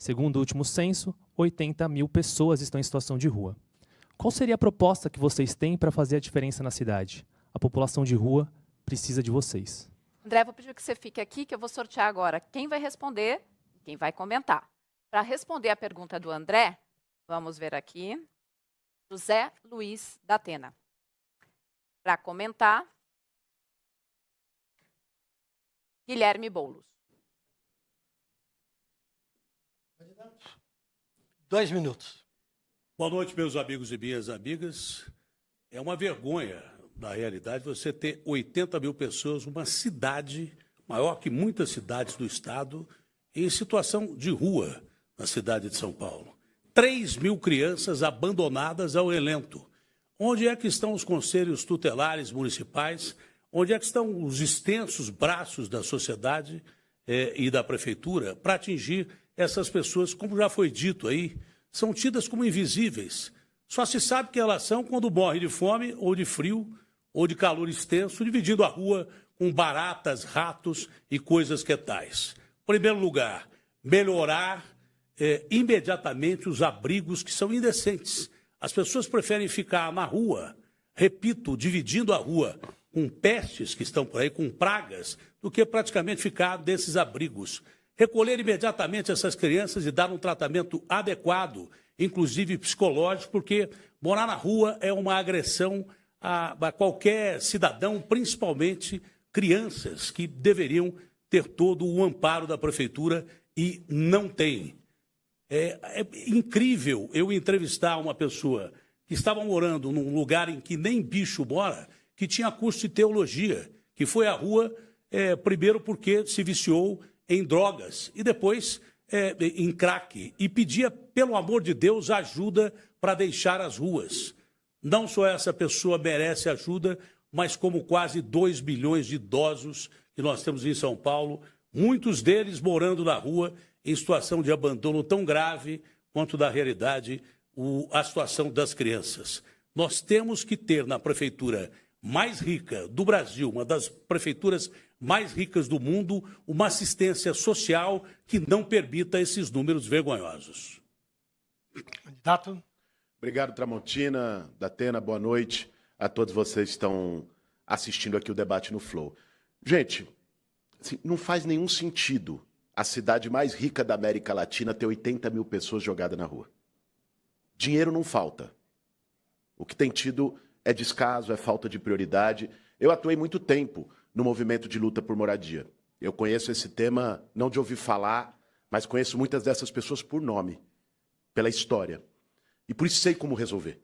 Segundo o último censo, 80 mil pessoas estão em situação de rua. Qual seria a proposta que vocês têm para fazer a diferença na cidade? A população de rua precisa de vocês. André, vou pedir que você fique aqui, que eu vou sortear agora quem vai responder e quem vai comentar. Para responder a pergunta do André, vamos ver aqui, José Luiz da Atena. Para comentar, Guilherme Boulos. 2 minutos. Boa noite, meus amigos e minhas amigas. É uma vergonha, na realidade, você ter 80 mil pessoas, uma cidade maior que muitas cidades do estado, em situação de rua na cidade de São Paulo. 3 mil crianças abandonadas ao relento. Onde é que estão os conselhos tutelares municipais? Onde é que estão os extensos braços da sociedade e da prefeitura para atingir essas pessoas, como já foi dito aí, são tidas como invisíveis. Só se sabe que elas são quando morrem de fome ou de frio ou de calor extenso, dividindo a rua com baratas, ratos e coisas que tais. Em primeiro lugar, melhorar imediatamente os abrigos que são indecentes. As pessoas preferem ficar na rua, repito, dividindo a rua com pestes que estão por aí, com pragas, do que praticamente ficar desses abrigos. Recolher imediatamente essas crianças e dar um tratamento adequado, inclusive psicológico, porque morar na rua é uma agressão a qualquer cidadão, principalmente crianças, que deveriam ter todo o amparo da prefeitura e não têm. É incrível eu entrevistar uma pessoa que estava morando num lugar em que nem bicho mora, que tinha curso de teologia, que foi à rua, primeiro porque se viciou em drogas e depois em crack, e pedia, pelo amor de Deus, ajuda para deixar as ruas. Não só essa pessoa merece ajuda, mas como quase 2 milhões de idosos que nós temos em São Paulo, muitos deles morando na rua em situação de abandono tão grave quanto, na realidade, a situação das crianças. Nós temos que ter na prefeitura mais rica do Brasil, uma das prefeituras mais ricas do mundo, uma assistência social que não permita esses números vergonhosos. Candidato. Obrigado, Tramontina, Datena, boa noite a todos vocês que estão assistindo aqui o debate no Flow. Gente, assim, não faz nenhum sentido a cidade mais rica da América Latina ter 80 mil pessoas jogadas na rua. Dinheiro não falta. O que tem tido é descaso, é falta de prioridade. Eu atuei muito tempo no movimento de luta por moradia. Eu conheço esse tema, não de ouvir falar, mas conheço muitas dessas pessoas por nome, pela história. E por isso sei como resolver.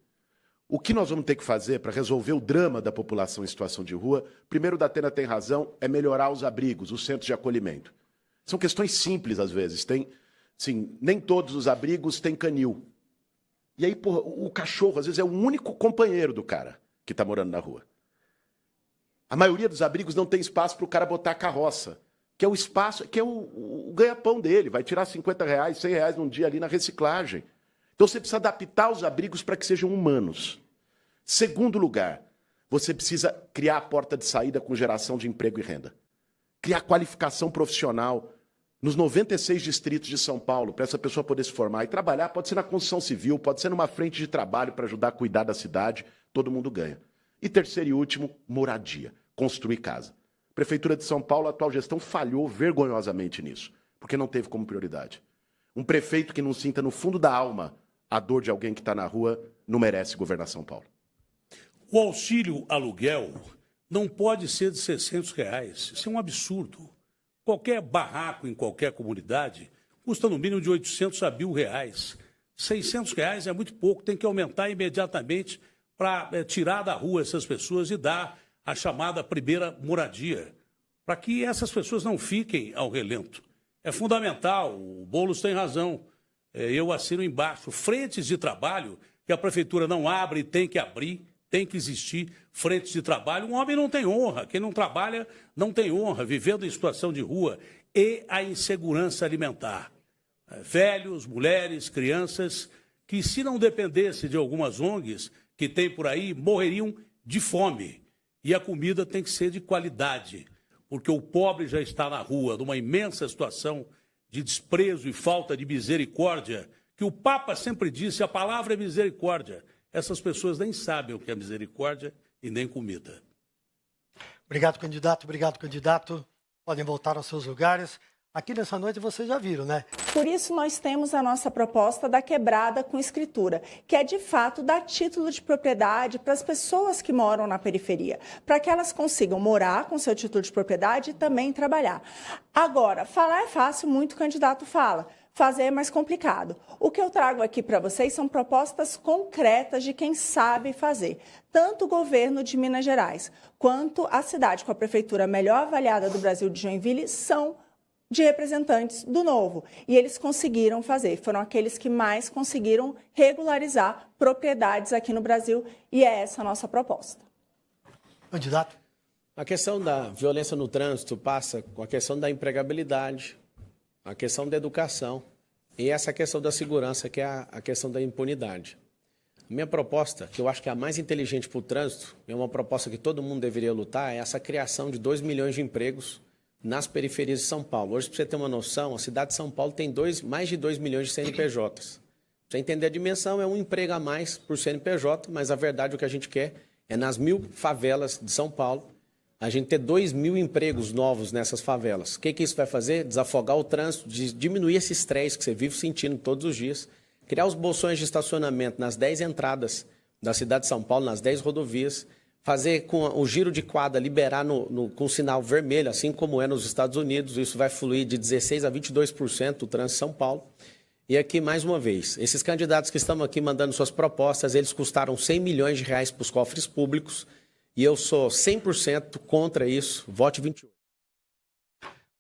O que nós vamos ter que fazer para resolver o drama da população em situação de rua, primeiro, o Datena tem razão, é melhorar os abrigos, os centros de acolhimento. São questões simples, às vezes. Sim, nem todos os abrigos têm canil. E aí, porra, o cachorro, às vezes, é o único companheiro do cara que está morando na rua. A maioria dos abrigos não tem espaço para o cara botar a carroça, que é o espaço, que é o ganha-pão dele. Vai tirar R$50, R$100 num dia ali na reciclagem. Então você precisa adaptar os abrigos para que sejam humanos. Segundo lugar, você precisa criar a porta de saída com geração de emprego e renda. Criar qualificação profissional nos 96 distritos de São Paulo, para essa pessoa poder se formar e trabalhar. Pode ser na construção civil, pode ser numa frente de trabalho para ajudar a cuidar da cidade. Todo mundo ganha. E terceiro e último, moradia. Construir casa. A Prefeitura de São Paulo, a atual gestão, falhou vergonhosamente nisso, porque não teve como prioridade. Um prefeito que não sinta no fundo da alma a dor de alguém que está na rua não merece governar São Paulo. O auxílio aluguel não pode ser de R$600. Isso é um absurdo. Qualquer barraco em qualquer comunidade custa no mínimo de R$800 a R$1.000. R$600 é muito pouco, tem que aumentar imediatamente para tirar da rua essas pessoas e dar a chamada primeira moradia, para que essas pessoas não fiquem ao relento. É fundamental, o Boulos tem razão, eu assino embaixo, frentes de trabalho que a prefeitura não abre, tem que abrir, tem que existir frentes de trabalho. Um homem não tem honra, quem não trabalha não tem honra, vivendo em situação de rua. E a insegurança alimentar. Velhos, mulheres, crianças, que se não dependesse de algumas ONGs que tem por aí, morreriam de fome. E a comida tem que ser de qualidade, porque o pobre já está na rua, numa imensa situação de desprezo e falta de misericórdia, que o Papa sempre disse, a palavra é misericórdia. Essas pessoas nem sabem o que é misericórdia e nem comida. Obrigado, candidato. Obrigado, candidato. Podem voltar aos seus lugares. Aqui nessa noite vocês já viram, né? Por isso, nós temos a nossa proposta da quebrada com escritura, que é, de fato, dar título de propriedade para as pessoas que moram na periferia, para que elas consigam morar com seu título de propriedade e também trabalhar. Agora, falar é fácil, muito candidato fala. Fazer é mais complicado. O que eu trago aqui para vocês são propostas concretas de quem sabe fazer. Tanto o governo de Minas Gerais, quanto a cidade com a prefeitura melhor avaliada do Brasil de Joinville são de representantes do Novo. E eles conseguiram fazer. Foram aqueles que mais conseguiram regularizar propriedades aqui no Brasil. E é essa a nossa proposta. Candidato. A questão da violência no trânsito passa com a questão da empregabilidade, a questão da educação e essa questão da segurança, que é a questão da impunidade. A minha proposta, que eu acho que é a mais inteligente para o trânsito, é uma proposta que todo mundo deveria lutar, é essa criação de 2 milhões de empregos nas periferias de São Paulo. Hoje, para você ter uma noção, a cidade de São Paulo tem mais de 2 milhões de CNPJs. Para você entender a dimensão, é um emprego a mais por CNPJ, mas a verdade, o que a gente quer é, nas 1.000 favelas de São Paulo, a gente ter 2.000 empregos novos nessas favelas. O que isso vai fazer? Desafogar o trânsito, diminuir esse estresse que você vive sentindo todos os dias, criar os bolsões de estacionamento nas 10 entradas da cidade de São Paulo, nas 10 rodovias, fazer com o giro de quadra, liberar com sinal vermelho, assim como é nos Estados Unidos. Isso vai fluir de 16% a 22% do trânsito de São Paulo. E aqui, mais uma vez, esses candidatos que estão aqui mandando suas propostas, eles custaram 100 milhões de reais para os cofres públicos. E eu sou 100% contra isso. Vote 28.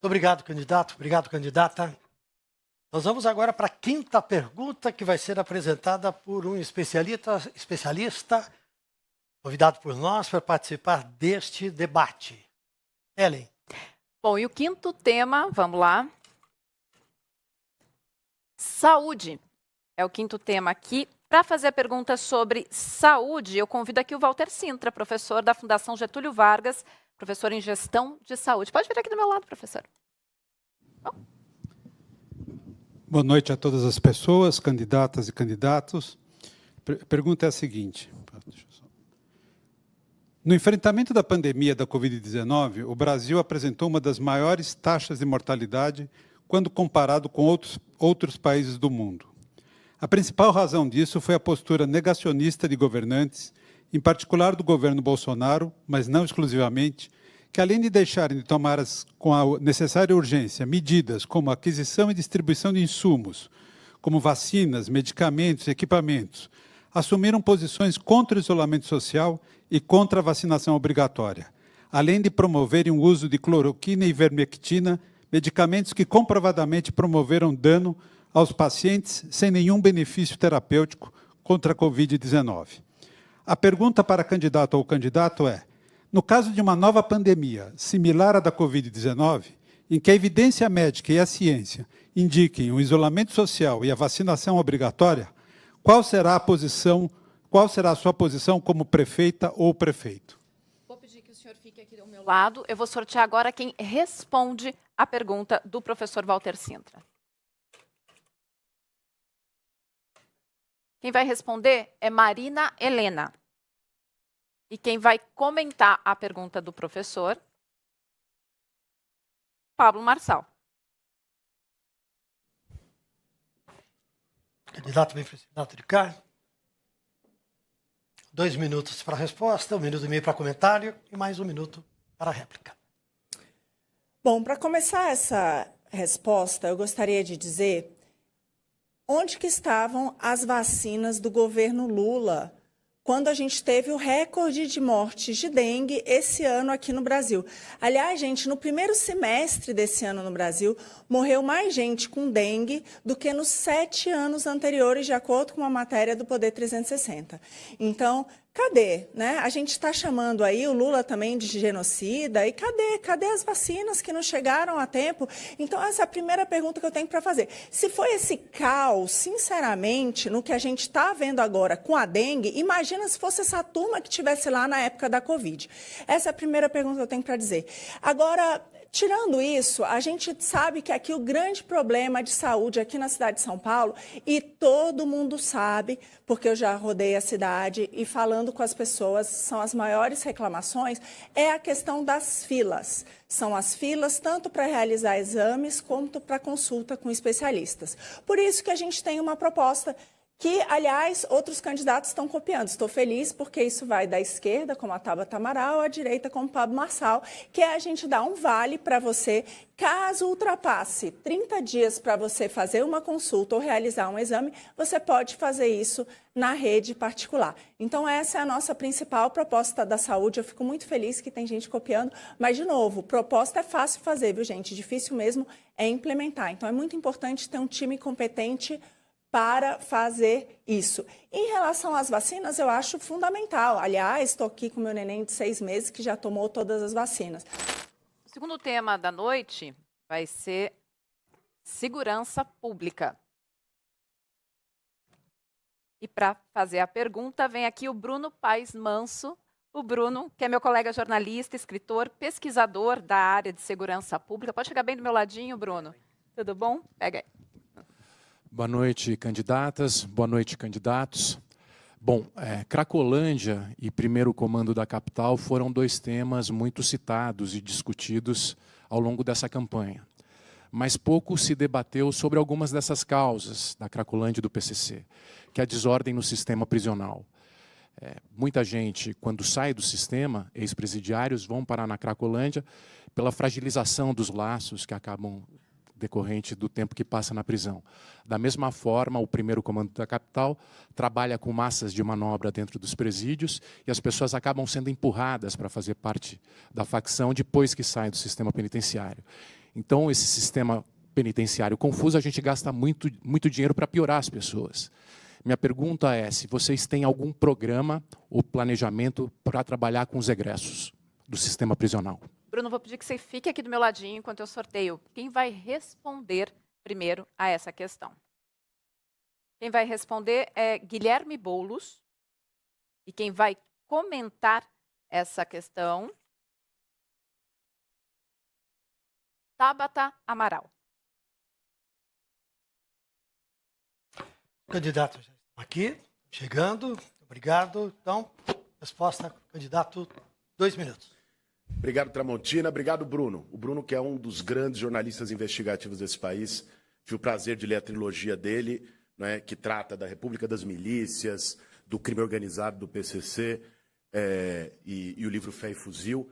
Obrigado, candidato. Obrigado, candidata. Nós vamos agora para a quinta pergunta, que vai ser apresentada por um especialista convidado por nós para participar deste debate. Ellen. Bom, e o quinto tema, vamos lá. Saúde é o quinto tema aqui. Para fazer a pergunta sobre saúde, eu convido aqui o Walter Sintra, professor da Fundação Getúlio Vargas, professor em Gestão de Saúde. Pode vir aqui do meu lado, professor. Bom. Boa noite a todas as pessoas, candidatas e candidatos. A pergunta é a seguinte. No enfrentamento da pandemia da Covid-19, o Brasil apresentou uma das maiores taxas de mortalidade quando comparado com outros países do mundo. A principal razão disso foi a postura negacionista de governantes, em particular do governo Bolsonaro, mas não exclusivamente, que além de deixarem de tomar com a necessária urgência medidas como a aquisição e distribuição de insumos, como vacinas, medicamentos e equipamentos, assumiram posições contra o isolamento social e contra a vacinação obrigatória, além de promoverem o uso de cloroquina e ivermectina, medicamentos que comprovadamente promoveram dano aos pacientes sem nenhum benefício terapêutico contra a Covid-19. A pergunta para candidato ou candidato é: no caso de uma nova pandemia similar à da Covid-19, em que a evidência médica e a ciência indiquem o isolamento social e a vacinação obrigatória, qual será a sua posição como prefeita ou prefeito? Vou pedir que o senhor fique aqui do meu lado. Eu vou sortear agora quem responde a pergunta do professor Walter Sintra. Quem vai responder é Marina Helena. E quem vai comentar a pergunta do professor, Pablo Marçal. Candidato bem candidato de cá. 2 minutos para a resposta, 1 minuto e meio para comentário e mais 1 minuto para a réplica. Bom, para começar essa resposta, eu gostaria de dizer onde que estavam as vacinas do governo Lula quando a gente teve o recorde de mortes de dengue esse ano aqui no Brasil. Aliás, gente, no primeiro semestre desse ano no Brasil, morreu mais gente com dengue do que nos 7 anos anteriores, de acordo com uma matéria do Poder 360. Então, cadê? Né? A gente está chamando aí o Lula também de genocida, e cadê as vacinas que não chegaram a tempo? Então, essa é a primeira pergunta que eu tenho para fazer. Se foi esse caos, sinceramente, no que a gente está vendo agora com a dengue, imagina se fosse essa turma que estivesse lá na época da Covid. Essa é a primeira pergunta que eu tenho para dizer. Agora, tirando isso, a gente sabe que aqui o grande problema de saúde aqui na cidade de São Paulo, e todo mundo sabe, porque eu já rodei a cidade e falando com as pessoas, são as maiores reclamações, é a questão das filas. São as filas tanto para realizar exames quanto para consulta com especialistas. Por isso que a gente tem uma proposta que, aliás, outros candidatos estão copiando. Estou feliz porque isso vai da esquerda, como a Tabata Amaral, à direita, como Pablo Marçal, que é a gente dar um vale para você, caso ultrapasse 30 dias para você fazer uma consulta ou realizar um exame, você pode fazer isso na rede particular. Então, essa é a nossa principal proposta da saúde. Eu fico muito feliz que tem gente copiando, mas, de novo, proposta é fácil fazer, viu, gente? Difícil mesmo é implementar. Então, é muito importante ter um time competente para fazer isso. Em relação às vacinas, eu acho fundamental. Aliás, estou aqui com meu neném de 6 meses que já tomou todas as vacinas. O segundo tema da noite vai ser segurança pública. E para fazer a pergunta, vem aqui o Bruno Paes Manso. O Bruno, que é meu colega jornalista, escritor, pesquisador da área de segurança pública. Pode chegar bem do meu ladinho, Bruno? Tudo bom? Pega aí. Boa noite, candidatas. Boa noite, candidatos. Bom, Cracolândia e primeiro comando da capital foram 2 temas muito citados e discutidos ao longo dessa campanha. Mas pouco se debateu sobre algumas dessas causas da Cracolândia e do PCC, que é a desordem no sistema prisional. Muita gente, quando sai do sistema, ex-presidiários vão parar na Cracolândia pela fragilização dos laços que acabam decorrente do tempo que passa na prisão. Da mesma forma, o primeiro comando da capital trabalha com massas de manobra dentro dos presídios e as pessoas acabam sendo empurradas para fazer parte da facção depois que saem do sistema penitenciário. Então, esse sistema penitenciário confuso, a gente gasta muito dinheiro para piorar as pessoas. Minha pergunta é se vocês têm algum programa ou planejamento para trabalhar com os egressos do sistema prisional. Bruno, vou pedir que você fique aqui do meu ladinho enquanto eu sorteio. Quem vai responder primeiro a essa questão? Quem vai responder é Guilherme Boulos. E quem vai comentar essa questão, Tabata Amaral. Candidato já está aqui, chegando. Obrigado. Então, resposta, candidato, 2 minutos. Obrigado, Tramontina. Obrigado, Bruno. O Bruno, que é um dos grandes jornalistas investigativos desse país. Tive o prazer de ler a trilogia dele, né, que trata da República das Milícias, do crime organizado do PCC e o livro Fé e Fuzil.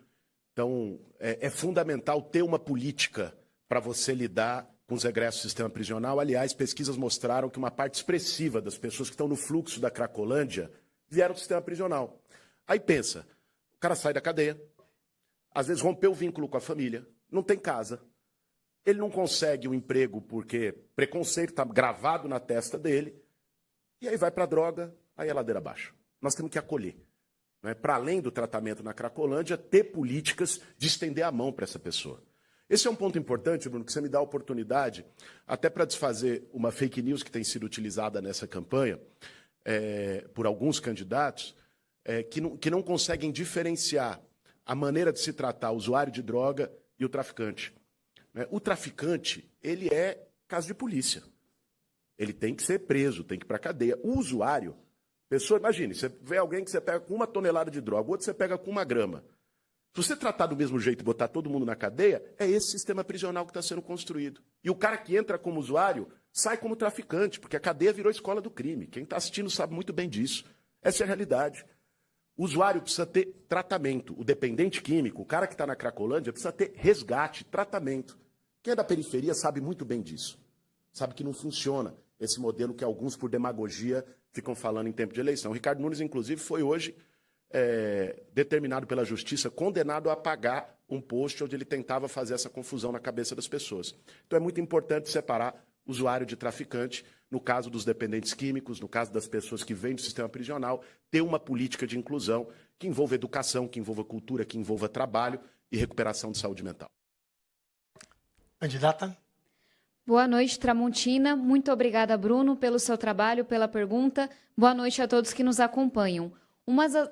Então, é fundamental ter uma política para você lidar com os egressos do sistema prisional. Aliás, pesquisas mostraram que uma parte expressiva das pessoas que estão no fluxo da Cracolândia vieram do sistema prisional. Aí pensa, o cara sai da cadeia, às vezes rompeu o vínculo com a família, não tem casa, ele não consegue um emprego porque preconceito está gravado na testa dele, e aí vai para a droga, aí é ladeira abaixo. Nós temos que acolher. Né? Para além do tratamento na Cracolândia, ter políticas de estender a mão para essa pessoa. Esse é um ponto importante, Bruno, que você me dá a oportunidade, até para desfazer uma fake news que tem sido utilizada nessa campanha por alguns candidatos, que não conseguem diferenciar a maneira de se tratar o usuário de droga e o traficante. O traficante, ele é caso de polícia. Ele tem que ser preso, tem que ir para a cadeia. O usuário, pessoa, imagine, você vê alguém que você pega com 1 tonelada de droga, o outro você pega com 1 grama. Se você tratar do mesmo jeito e botar todo mundo na cadeia, é esse sistema prisional que está sendo construído. E o cara que entra como usuário sai como traficante, porque a cadeia virou escola do crime. Quem está assistindo sabe muito bem disso. Essa é a realidade. O usuário precisa ter tratamento. O dependente químico, o cara que está na Cracolândia, precisa ter resgate, tratamento. Quem é da periferia sabe muito bem disso. Sabe que não funciona esse modelo que alguns, por demagogia, ficam falando em tempo de eleição. O Ricardo Nunes, inclusive, foi hoje determinado pela Justiça, condenado a pagar um post onde ele tentava fazer essa confusão na cabeça das pessoas. Então é muito importante separar usuário de traficante, no caso dos dependentes químicos, no caso das pessoas que vêm do sistema prisional, ter uma política de inclusão que envolva educação, que envolva cultura, que envolva trabalho e recuperação de saúde mental. Candidata. Boa noite, Tramontina. Muito obrigada, Bruno, pelo seu trabalho, pela pergunta. Boa noite a todos que nos acompanham.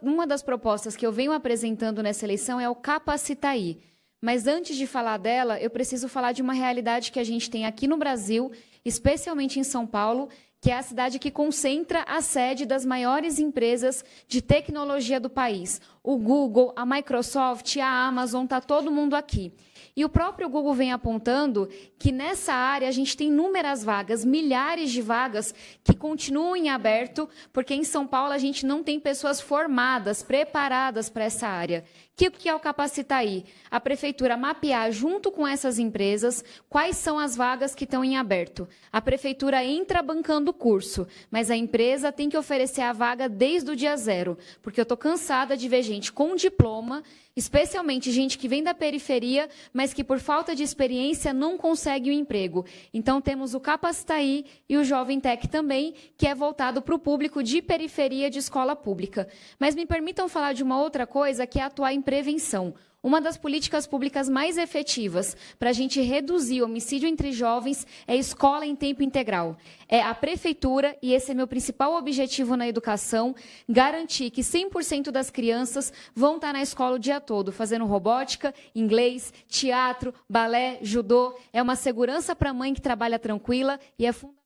Uma das propostas que eu venho apresentando nessa eleição é o Capacitaí. Mas antes de falar dela, eu preciso falar de uma realidade que a gente tem aqui no Brasil, especialmente em São Paulo, que é a cidade que concentra a sede das maiores empresas de tecnologia do país. O Google, a Microsoft, a Amazon, está todo mundo aqui. E o próprio Google vem apontando que nessa área a gente tem inúmeras vagas, milhares de vagas que continuam em aberto, porque em São Paulo a gente não tem pessoas formadas, preparadas para essa área. O que é o Capacitaí? A prefeitura mapear junto com essas empresas quais são as vagas que estão em aberto. A prefeitura entra bancando o curso, mas a empresa tem que oferecer a vaga desde o dia zero, porque eu estou cansada de ver gente com diploma, especialmente gente que vem da periferia, mas que por falta de experiência não consegue o emprego. Então temos o Capacitaí e o Jovem Tech também, que é voltado para o público de periferia de escola pública. Mas me permitam falar de uma outra coisa, que é atuar em prevenção. Uma das políticas públicas mais efetivas para a gente reduzir o homicídio entre jovens é a escola em tempo integral. É a prefeitura, e esse é meu principal objetivo na educação, garantir que 100% das crianças vão estar na escola o dia todo, fazendo robótica, inglês, teatro, balé, judô. É uma segurança para a mãe que trabalha tranquila e é fundamental.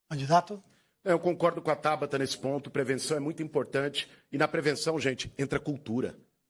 Candidato? Eu concordo com a Tabata nesse ponto. Prevenção é muito importante. E na prevenção, gente, entra cultura.